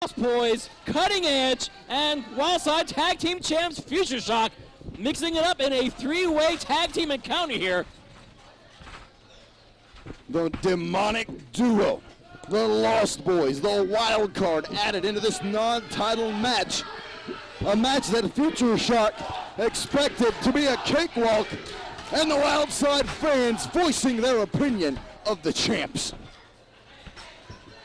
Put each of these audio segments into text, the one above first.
Lost Boys, Cutting Edge, and Wildside Tag Team Champs Future Shock, mixing it up in a three-way tag team encounter here. The demonic duo, the Lost Boys, the wild card added into this non-title match. A match that Future Shock expected to be a cakewalk, and the Wildside fans voicing their opinion of the champs.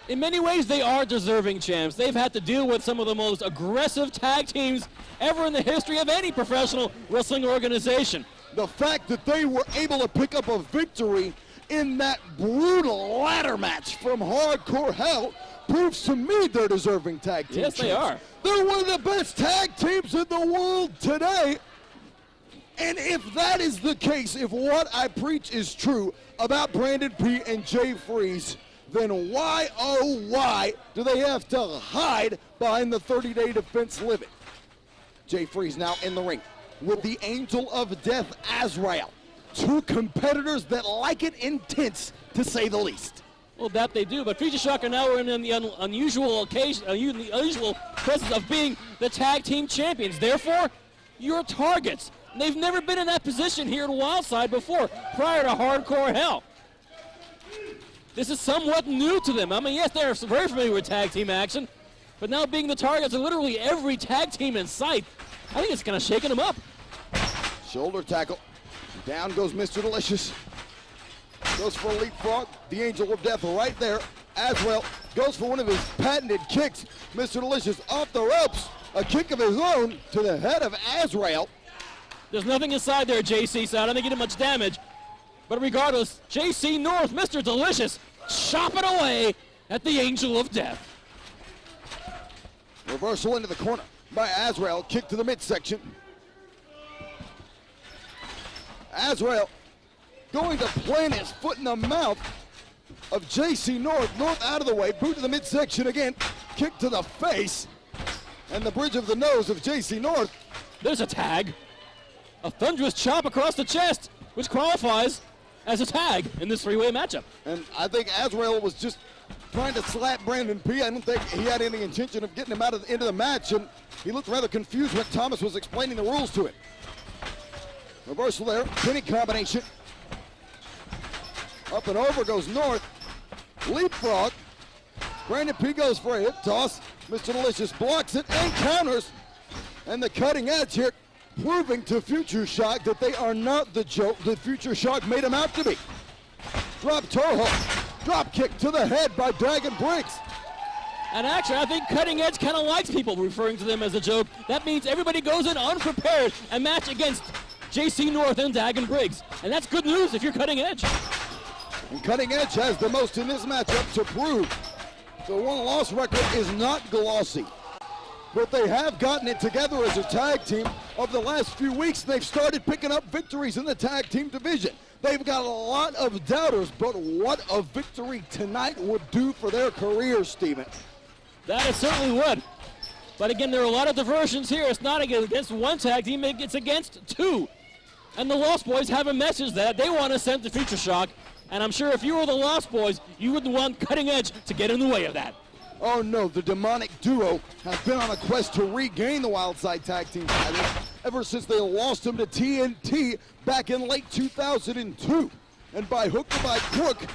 In many ways, they are deserving champs. They've had to deal with some of the most aggressive tag teams ever in the history of any professional wrestling organization. The fact that they were able to pick up a victory in that brutal ladder match from Hardcore Hell proves to me they're deserving tag team champs. Yes, they are. They're one of the best tag teams in the world today. And if that is the case, if what I preach is true about Brandon P. and Jay Freeze, then why, oh why, do they have to hide behind the 30-day defense limit? Jay Freeze now in the ring with the Angel of Death, Azrael. Two competitors that like it intense, to say the least. Well, that they do, but Future Shock are now in the unusual occasion, unusual presence of being the tag team champions. Therefore, you're targets. They've never been in that position here at Wildside before, prior to Hardcore Hell. This is somewhat new to them. I mean, yes, they're very familiar with tag team action, but now being the targets of literally every tag team in sight, I think it's kind of shaking them up. Shoulder tackle. Down goes Mr. Delicious. Goes for a leapfrog. The Angel of Death right there. Azrael goes for one of his patented kicks. Mr. Delicious off the ropes. A kick of his own to the head of Azrael. There's nothing inside there, Jacey, so I don't think he did much damage. But regardless, JC North, Mr. Delicious, chopping away at the Angel of Death. Reversal into the corner by Azrael. Kick to the midsection. Azrael going to plant his foot in the mouth of JC North. North out of the way. Boot to the midsection again. Kick to the face. And the bridge of the nose of JC North. There's a tag. A thunderous chop across the chest, which qualifies as a tag in this three-way matchup. And I think Azrael was just trying to slap Brandon P. I don't think he had any intention of getting him out of into the match, and he looked rather confused when Thomas was explaining the rules to him. Reversal there, pinning combination. Up and over goes North. Leapfrog. Brandon P. goes for a hip toss. Mr. Delicious blocks it and counters. And the Cutting Edge here, proving to Future Shock that they are not the joke that Future Shock made them out to be. Drop Toho. Drop kick to the head by Dagon Briggs. And actually, I think Cutting Edge kind of likes people referring to them as a joke. That means everybody goes in unprepared and match against JC North and Dagon Briggs. And that's good news if you're Cutting Edge. And Cutting Edge has the most in this matchup to prove. The one-loss record is not glossy. But they have gotten it together as a tag team. Over the last few weeks, they've started picking up victories in the tag team division. They've got a lot of doubters, but what a victory tonight would do for their careers, Steven. That it certainly would. But again, there are a lot of diversions here. It's not against one tag team, it's against two. And the Lost Boys have a message that they want to send to Future Shock. And I'm sure if you were the Lost Boys, you wouldn't want Cutting Edge to get in the way of that. Oh no, the demonic duo has been on a quest to regain the Wildside Tag Team titles ever since they lost them to TNT back in late 2002. And by hook or by crook,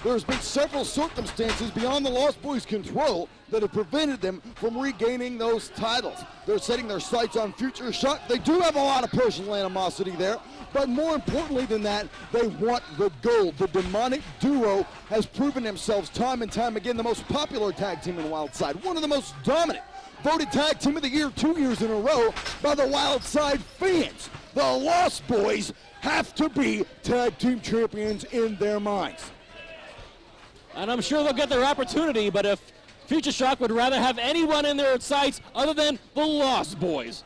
there's been several circumstances beyond the Lost Boys' control that have prevented them from regaining those titles. They're setting their sights on Future Shock. They do have a lot of personal animosity there, but more importantly than that, they want the gold. The demonic duo has proven themselves time and time again the most popular tag team in Wildside, one of the most dominant, voted tag team of the year 2 years in a row by the Wildside fans. The Lost Boys have to be tag team champions in their minds. And I'm sure they'll get their opportunity, but if Future Shock would rather have anyone in their sights other than the Lost Boys.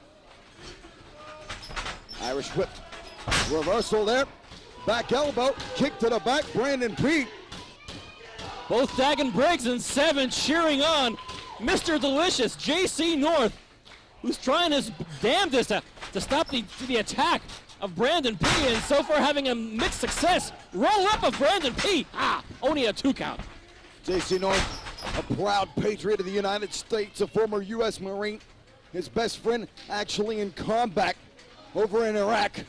Irish whip. Reversal there. Back elbow. Kick to the back. Brandon P. Both Dagon Briggs and Seven cheering on Mr. Delicious, JC North, who's trying his damnedest to stop the attack of Brandon P. And so far having a mixed success. Roll up of Brandon P. Only a 2 count. JC North A proud patriot of the United States, a former U.S. Marine. His best friend actually in combat over in Iraq.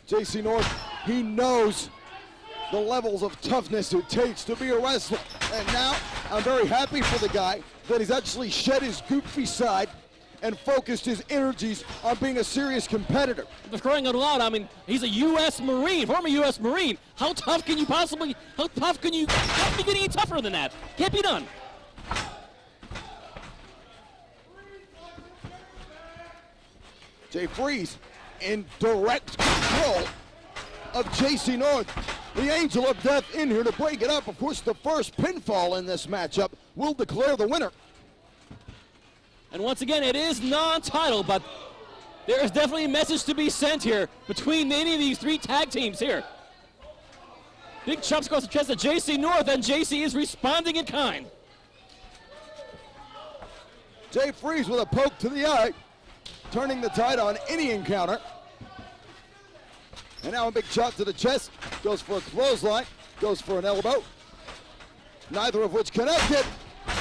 Jacey North, he knows the levels of toughness it takes to be a wrestler. And now, I'm very happy for the guy that he's actually shed his goofy side and focused his energies on being a serious competitor. For crying out loud, I mean, he's a U.S. Marine, former U.S. Marine. How tough can you possibly, how can you get any tougher than that? Can't be done. Jay Freeze in direct control of Jacey North. The Angel of Death in here to break it up. Of course, the first pinfall in this matchup will declare the winner. And once again, it is non-title, but there is definitely a message to be sent here between any of these three tag teams here. Big chops across the chest of Jacey North, and Jacey is responding in kind. Jay Freeze with a poke to the eye, turning the tide on any encounter. And now a big shot to the chest, goes for a clothesline, goes for an elbow. Neither of which connected,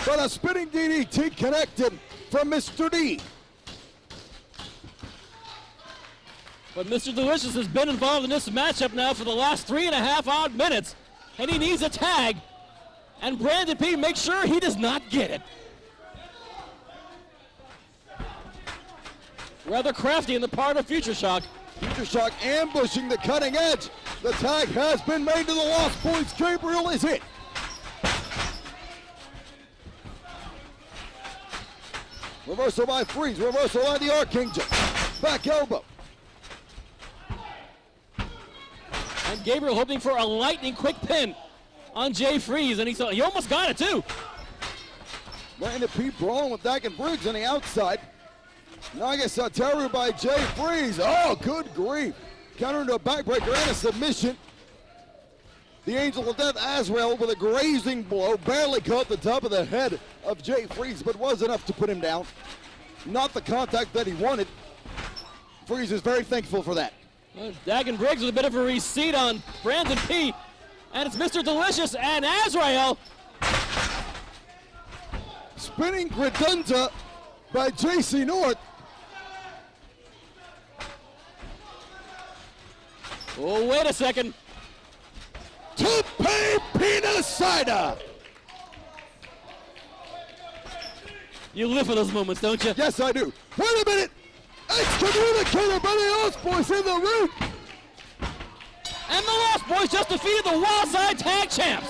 but a spinning DDT connected from Mr. D. But Mr. Delicious has been involved in this matchup now for the last 3.5 odd minutes, and he needs a tag, and Brandon P makes sure he does not get it. Rather crafty in the part of Future Shock. Future Shock ambushing the cutting edge. The tag has been made to the Lost Boys. Gabriel is it. Reversal by Freeze, reversal by the Archangel. Back elbow. And Gabriel hoping for a lightning quick pin on Jay Freeze, and he almost got it too. Brandon P brawling with Dagon Briggs on the outside. Nagasataru by Jay Freeze. Oh, good grief. Counter into a backbreaker and a submission. The Angel of Death, Azrael, with a grazing blow. Barely caught the top of the head of Jay Freeze, but was enough to put him down. Not the contact that he wanted. Freeze is very thankful for that. Dagon Briggs with a bit of a receipt on Brandon P. And it's Mr. Delicious and Azrael. Spinning Credenta by Jacey North. Oh, wait a second. Tope Pinasida. You live for those moments, don't you? Yes, I do. Wait a minute. Excommunicated by the Lost Boys in the ring. And the Lost Boys just defeated the Wildside Tag Champs.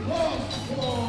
Lost Boys.